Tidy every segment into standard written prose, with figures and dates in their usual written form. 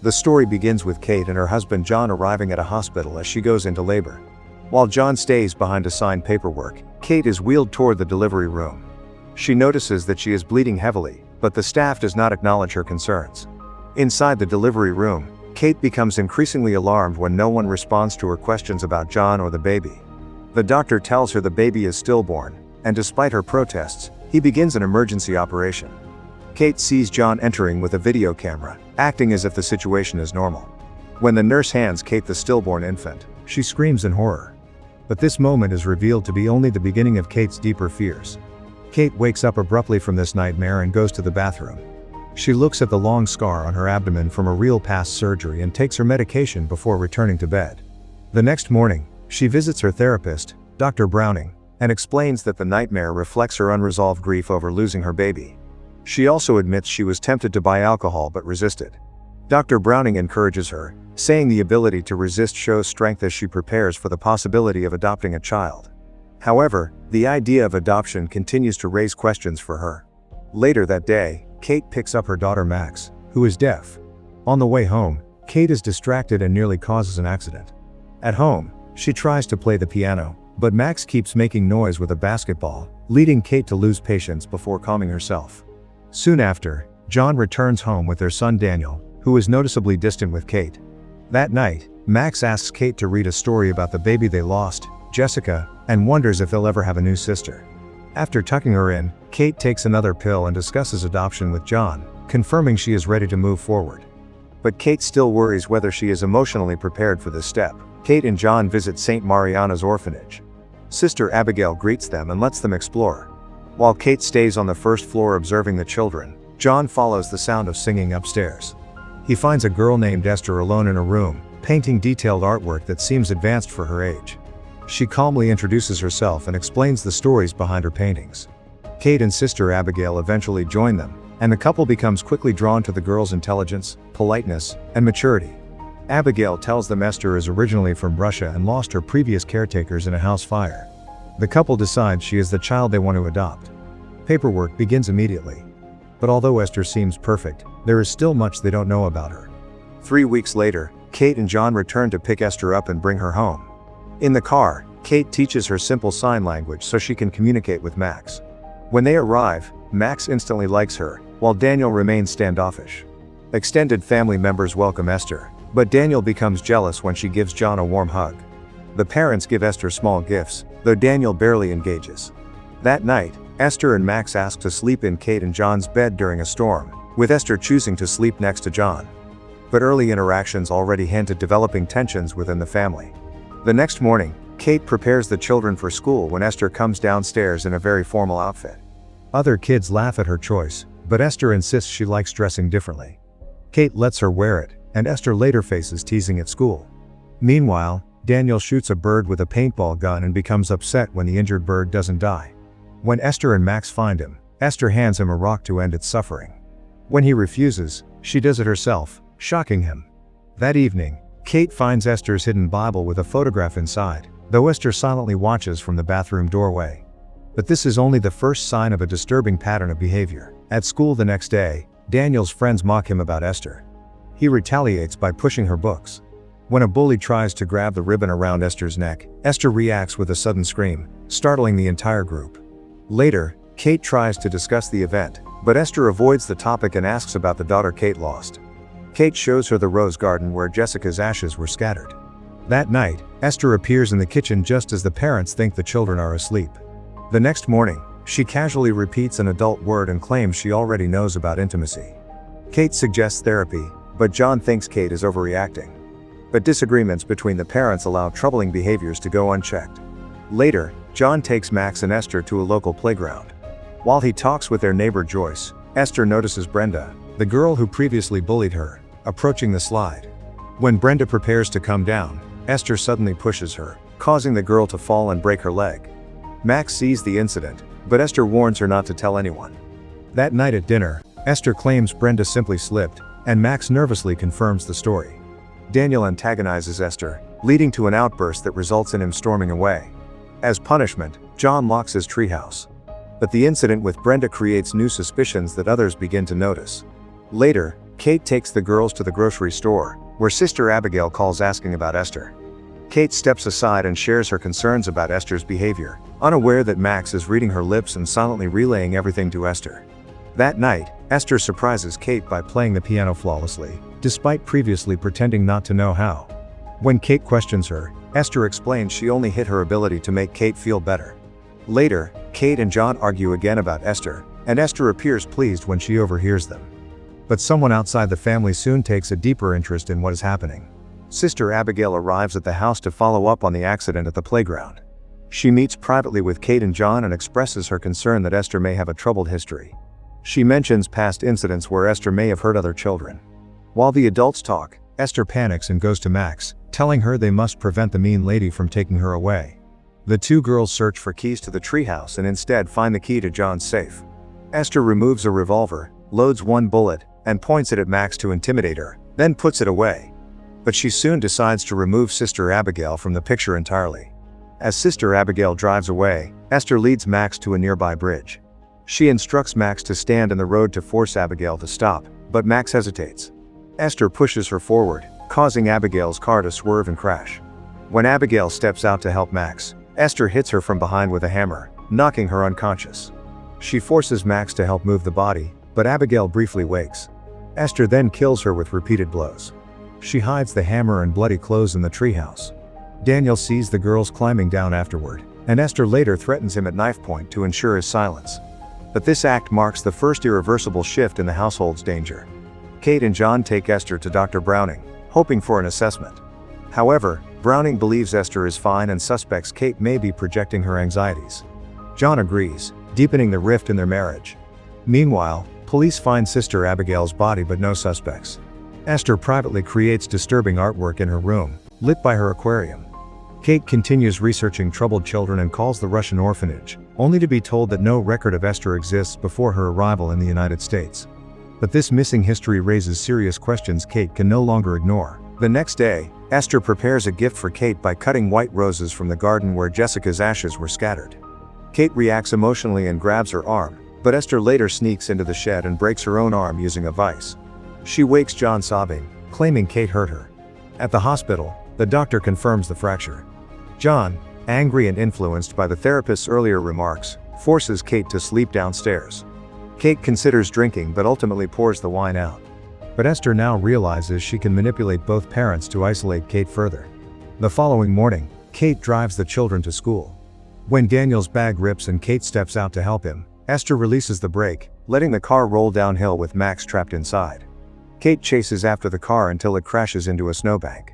The story begins with Kate and her husband John arriving at a hospital as she goes into labor. While John stays behind to sign paperwork, Kate is wheeled toward the delivery room. She notices that she is bleeding heavily, but the staff does not acknowledge her concerns. Inside the delivery room, Kate becomes increasingly alarmed when no one responds to her questions about John or the baby. The doctor tells her the baby is stillborn, and despite her protests, he begins an emergency operation. Kate sees John entering with a video camera, acting as if the situation is normal. When the nurse hands Kate the stillborn infant, she screams in horror. But this moment is revealed to be only the beginning of Kate's deeper fears. Kate wakes up abruptly from this nightmare and goes to the bathroom. She looks at the long scar on her abdomen from a real past surgery and takes her medication before returning to bed. The next morning, she visits her therapist, Dr. Browning, and explains that the nightmare reflects her unresolved grief over losing her baby. She also admits she was tempted to buy alcohol but resisted. Dr. Browning encourages her, saying the ability to resist shows strength as she prepares for the possibility of adopting a child. However, the idea of adoption continues to raise questions for her. Later that day, Kate picks up her daughter Max, who is deaf. On the way home, Kate is distracted and nearly causes an accident. At home, she tries to play the piano, but Max keeps making noise with a basketball, leading Kate to lose patience before calming herself. Soon after, John returns home with their son Daniel, who is noticeably distant with Kate. That night, Max asks Kate to read a story about the baby they lost, Jessica, and wonders if they'll ever have a new sister. After tucking her in, Kate takes another pill and discusses adoption with John, confirming she is ready to move forward. But Kate still worries whether she is emotionally prepared for this step. Kate and John visit St. Mariana's orphanage. Sister Abigail greets them and lets them explore. While Kate stays on the first floor observing the children, John follows the sound of singing upstairs. He finds a girl named Esther alone in a room, painting detailed artwork that seems advanced for her age. She calmly introduces herself and explains the stories behind her paintings. Kate and Sister Abigail eventually join them, and the couple becomes quickly drawn to the girl's intelligence, politeness, and maturity. Abigail tells them Esther is originally from Russia and lost her previous caretakers in a house fire. The couple decides she is the child they want to adopt. Paperwork begins immediately. But although Esther seems perfect, there is still much they don't know about her. 3 weeks later, Kate and John return to pick Esther up and bring her home. In the car, Kate teaches her simple sign language so she can communicate with Max. When they arrive, Max instantly likes her, while Daniel remains standoffish. Extended family members welcome Esther, but Daniel becomes jealous when she gives John a warm hug. The parents give Esther small gifts, though Daniel barely engages. That night, Esther and Max ask to sleep in Kate and John's bed during a storm, with Esther choosing to sleep next to John. But early interactions already hint at developing tensions within the family. The next morning, Kate prepares the children for school when Esther comes downstairs in a very formal outfit. Other kids laugh at her choice, but Esther insists she likes dressing differently. Kate lets her wear it, and Esther later faces teasing at school. Meanwhile, Daniel shoots a bird with a paintball gun and becomes upset when the injured bird doesn't die. When Esther and Max find him, Esther hands him a rock to end its suffering. When he refuses, she does it herself, shocking him. That evening, Kate finds Esther's hidden Bible with a photograph inside, though Esther silently watches from the bathroom doorway. But this is only the first sign of a disturbing pattern of behavior. At school the next day, Daniel's friends mock him about Esther. He retaliates by pushing her books. When a bully tries to grab the ribbon around Esther's neck, Esther reacts with a sudden scream, startling the entire group. Later, Kate tries to discuss the event, but Esther avoids the topic and asks about the daughter Kate lost. Kate shows her the rose garden where Jessica's ashes were scattered. That night, Esther appears in the kitchen just as the parents think the children are asleep. The next morning, she casually repeats an adult word and claims she already knows about intimacy. Kate suggests therapy, but John thinks Kate is overreacting. But disagreements between the parents allow troubling behaviors to go unchecked. Later, John takes Max and Esther to a local playground. While he talks with their neighbor Joyce, Esther notices Brenda, the girl who previously bullied her, approaching the slide. When Brenda prepares to come down, Esther suddenly pushes her, causing the girl to fall and break her leg. Max sees the incident, but Esther warns her not to tell anyone. That night at dinner, Esther claims Brenda simply slipped, and Max nervously confirms the story. Daniel antagonizes Esther, leading to an outburst that results in him storming away. As punishment, John locks his treehouse. But the incident with Brenda creates new suspicions that others begin to notice. Later, Kate takes the girls to the grocery store, where Sister Abigail calls asking about Esther. Kate steps aside and shares her concerns about Esther's behavior, unaware that Max is reading her lips and silently relaying everything to Esther. That night, Esther surprises Kate by playing the piano flawlessly, despite previously pretending not to know how. When Kate questions her, Esther explains she only hid her ability to make Kate feel better. Later, Kate and John argue again about Esther, and Esther appears pleased when she overhears them. But someone outside the family soon takes a deeper interest in what is happening. Sister Abigail arrives at the house to follow up on the accident at the playground. She meets privately with Kate and John and expresses her concern that Esther may have a troubled history. She mentions past incidents where Esther may have hurt other children. While the adults talk, Esther panics and goes to Max, telling her they must prevent the mean lady from taking her away. The two girls search for keys to the treehouse and instead find the key to John's safe. Esther removes a revolver, loads one bullet, and points it at Max to intimidate her, then puts it away. But she soon decides to remove Sister Abigail from the picture entirely. As Sister Abigail drives away, Esther leads Max to a nearby bridge. She instructs Max to stand in the road to force Abigail to stop, but Max hesitates. Esther pushes her forward, causing Abigail's car to swerve and crash. When Abigail steps out to help Max, Esther hits her from behind with a hammer, knocking her unconscious. She forces Max to help move the body, but Abigail briefly wakes. Esther then kills her with repeated blows. She hides the hammer and bloody clothes in the treehouse. Daniel sees the girls climbing down afterward, and Esther later threatens him at knife point to ensure his silence. But this act marks the first irreversible shift in the household's danger. Kate and John take Esther to Dr. Browning, hoping for an assessment. However, Browning believes Esther is fine and suspects Kate may be projecting her anxieties. John agrees, deepening the rift in their marriage. Meanwhile, police find Sister Abigail's body but no suspects. Esther privately creates disturbing artwork in her room, lit by her aquarium. Kate continues researching troubled children and calls the Russian orphanage, only to be told that no record of Esther exists before her arrival in the United States. But this missing history raises serious questions Kate can no longer ignore. The next day, Esther prepares a gift for Kate by cutting white roses from the garden where Jessica's ashes were scattered. Kate reacts emotionally and grabs her arm, but Esther later sneaks into the shed and breaks her own arm using a vise. She wakes John sobbing, claiming Kate hurt her. At the hospital, the doctor confirms the fracture. John, angry and influenced by the therapist's earlier remarks, forces Kate to sleep downstairs. Kate considers drinking but ultimately pours the wine out. But Esther now realizes she can manipulate both parents to isolate Kate further. The following morning, Kate drives the children to school. When Daniel's bag rips and Kate steps out to help him, Esther releases the brake, letting the car roll downhill with Max trapped inside. Kate chases after the car until it crashes into a snowbank.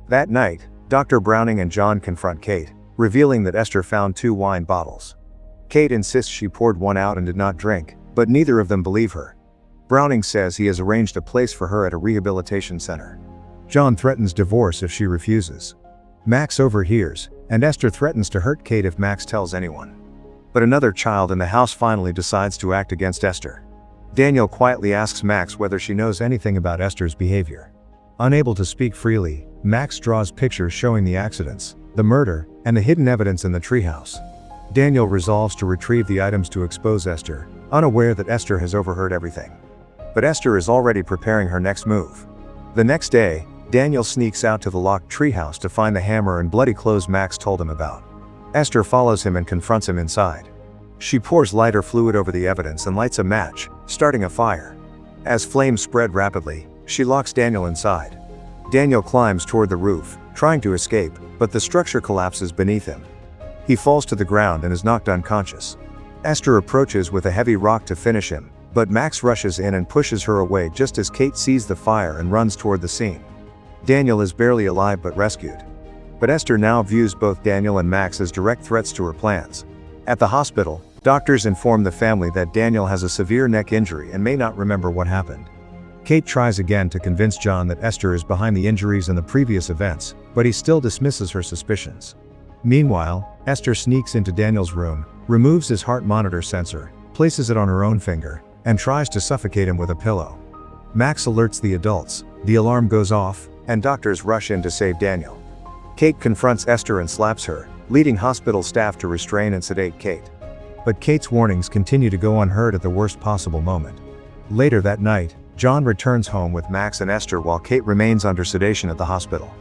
That night, Dr. Browning and John confront Kate, revealing that Esther found 2 wine bottles. Kate insists she poured one out and did not drink, but neither of them believe her. Browning says he has arranged a place for her at a rehabilitation center. John threatens divorce if she refuses. Max overhears, and Esther threatens to hurt Kate if Max tells anyone. But another child in the house finally decides to act against Esther. Daniel quietly asks Max whether she knows anything about Esther's behavior. Unable to speak freely, Max draws pictures showing the accidents, the murder, and the hidden evidence in the treehouse. Daniel resolves to retrieve the items to expose Esther, unaware that Esther has overheard everything. But Esther is already preparing her next move. The next day, Daniel sneaks out to the locked treehouse to find the hammer and bloody clothes Max told him about. Esther follows him and confronts him inside. She pours lighter fluid over the evidence and lights a match, starting a fire. As flames spread rapidly, she locks Daniel inside. Daniel climbs toward the roof, trying to escape, but the structure collapses beneath him. He falls to the ground and is knocked unconscious. Esther approaches with a heavy rock to finish him, but Max rushes in and pushes her away just as Kate sees the fire and runs toward the scene. Daniel is barely alive but rescued. But Esther now views both Daniel and Max as direct threats to her plans. At the hospital, doctors inform the family that Daniel has a severe neck injury and may not remember what happened. Kate tries again to convince John that Esther is behind the injuries and the previous events, but he still dismisses her suspicions. Meanwhile, Esther sneaks into Daniel's room, removes his heart monitor sensor, places it on her own finger, and tries to suffocate him with a pillow. Max alerts the adults, the alarm goes off, and doctors rush in to save Daniel. Kate confronts Esther and slaps her, leading hospital staff to restrain and sedate Kate. But Kate's warnings continue to go unheard at the worst possible moment. Later that night, John returns home with Max and Esther while Kate remains under sedation at the hospital.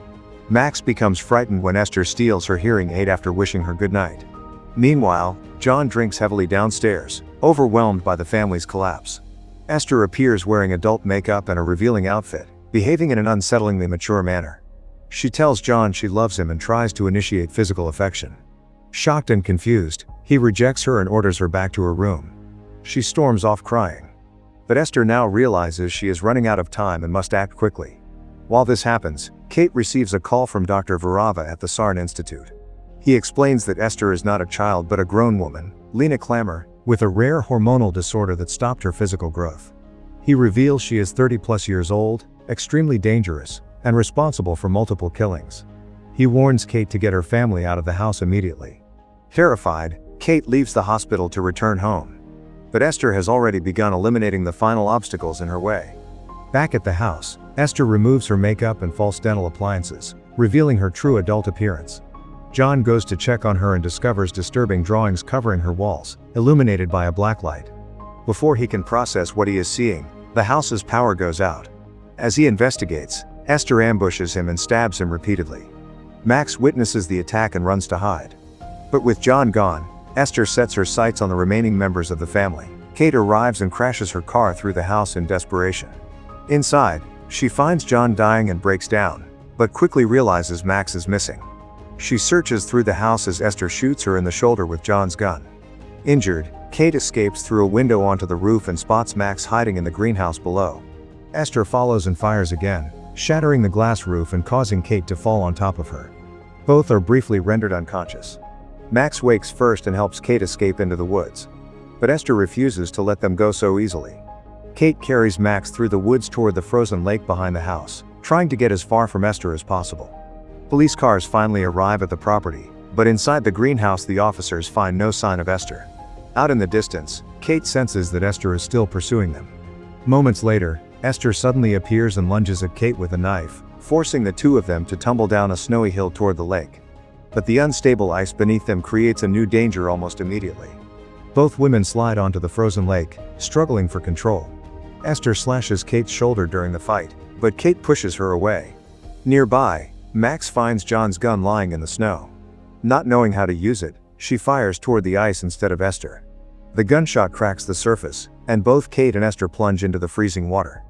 Max becomes frightened when Esther steals her hearing aid after wishing her goodnight. Meanwhile, John drinks heavily downstairs, overwhelmed by the family's collapse. Esther appears wearing adult makeup and a revealing outfit, behaving in an unsettlingly mature manner. She tells John she loves him and tries to initiate physical affection. Shocked and confused, he rejects her and orders her back to her room. She storms off crying. But Esther now realizes she is running out of time and must act quickly. While this happens, Kate receives a call from Dr. Varava at the Sarn Institute. He explains that Esther is not a child but a grown woman, Lena Klammer, with a rare hormonal disorder that stopped her physical growth. He reveals she is 30+ years old, extremely dangerous, and responsible for multiple killings. He warns Kate to get her family out of the house immediately. Terrified, Kate leaves the hospital to return home. But Esther has already begun eliminating the final obstacles in her way. Back at the house, Esther removes her makeup and false dental appliances, revealing her true adult appearance. John goes to check on her and discovers disturbing drawings covering her walls, illuminated by a black light. Before he can process what he is seeing, the house's power goes out. As he investigates, Esther ambushes him and stabs him repeatedly. Max witnesses the attack and runs to hide. But with John gone, Esther sets her sights on the remaining members of the family. Kate arrives and crashes her car through the house in desperation. Inside, she finds John dying and breaks down, but quickly realizes Max is missing. She searches through the house as Esther shoots her in the shoulder with John's gun. Injured, Kate escapes through a window onto the roof and spots Max hiding in the greenhouse below. Esther follows and fires again, shattering the glass roof and causing Kate to fall on top of her. Both are briefly rendered unconscious. Max wakes first and helps Kate escape into the woods. But Esther refuses to let them go so easily. Kate carries Max through the woods toward the frozen lake behind the house, trying to get as far from Esther as possible. Police cars finally arrive at the property, but inside the greenhouse the officers find no sign of Esther. Out in the distance, Kate senses that Esther is still pursuing them. Moments later, Esther suddenly appears and lunges at Kate with a knife, forcing the two of them to tumble down a snowy hill toward the lake. But the unstable ice beneath them creates a new danger almost immediately. Both women slide onto the frozen lake, struggling for control. Esther slashes Kate's shoulder during the fight, but Kate pushes her away. Nearby, Max finds John's gun lying in the snow. Not knowing how to use it, she fires toward the ice instead of Esther. The gunshot cracks the surface, and both Kate and Esther plunge into the freezing water.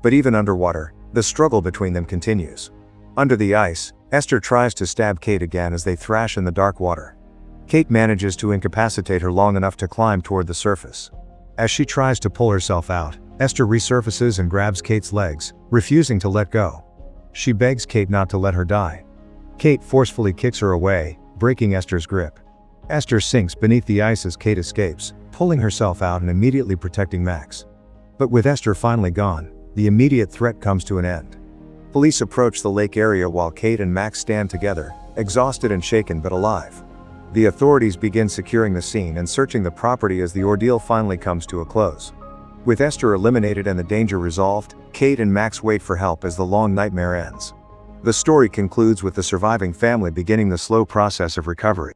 But even underwater, the struggle between them continues. Under the ice, Esther tries to stab Kate again as they thrash in the dark water. Kate manages to incapacitate her long enough to climb toward the surface. As she tries to pull herself out, Esther resurfaces and grabs Kate's legs, refusing to let go. She begs Kate not to let her die. Kate forcefully kicks her away, breaking Esther's grip. Esther sinks beneath the ice as Kate escapes, pulling herself out and immediately protecting Max. But with Esther finally gone, the immediate threat comes to an end. Police approach the lake area while Kate and Max stand together, exhausted and shaken but alive. The authorities begin securing the scene and searching the property as the ordeal finally comes to a close. With Esther eliminated and the danger resolved, Kate and Max wait for help as the long nightmare ends. The story concludes with the surviving family beginning the slow process of recovery.